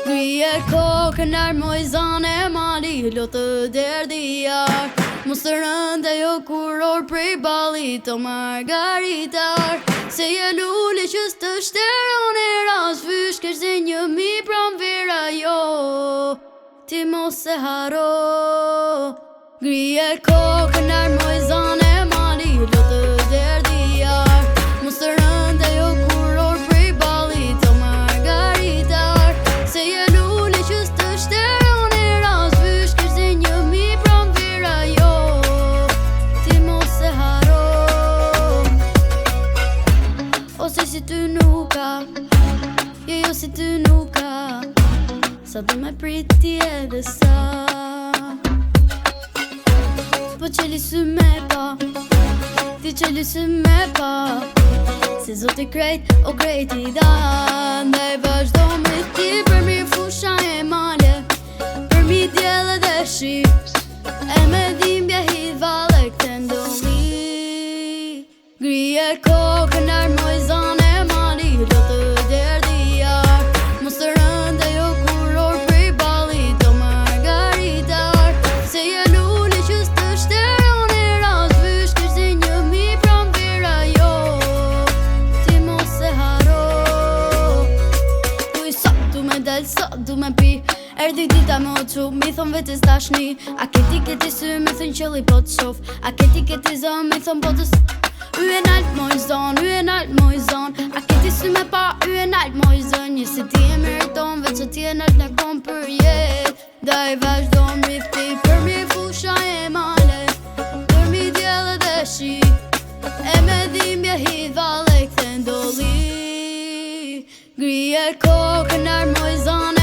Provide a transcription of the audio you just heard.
Grije kokën armoj zane mali lotë derdiar. Mos të rënda jo kuror prej balit o margaritar. Se je lulli që s'të shteron e ras fysh kesh dhe një mi pram vera jo. Ti mos e haro. Grije kokën armoj zane mali lotë derdiar. Mos të rënda jo kuror prej balit o margaritar. Se je lulli që s'të shteron e ras fysh kesh dhe një mi pram vera jo. Ti mos e haro. Ose si ty nuk ka, jo si ty nuk ka. Sa do me priti edhe sa. Po qeli sy me pa, ti qeli sy me pa. Se zoti krejt, o krejt i da. Ndaj vazhdo me ti për mi fusha e male, për mi djele dhe shi. E me dhimbja hit vale këtë ndolli. Grije kokën armoj zane mali lotë derdiar. Mos të rënda jo kuror prej balit o margaritar. Se je lulli që s'të shteron e ras fysh kesh dhe një mi pram vera jo. Ti mos e haro. Kuj sot du me del, sot du me pi. Erdi dita me oqu, mi thon vetës tashni. A keti sy, me thën qëlli po t'shof. A keti zën, me thon po t's. U e nalt moj zon, u e nalt moj zon. A keti sy me pa, u e nalt moj zon. Një se ti e meriton, veç që ti e nalt në kom për jet. Daj vazhdo mrifti, për mi fusha e male, për mi djele dhe shi. E me dhimbja hit vale këtë ndolli. Grije kokën armoj zon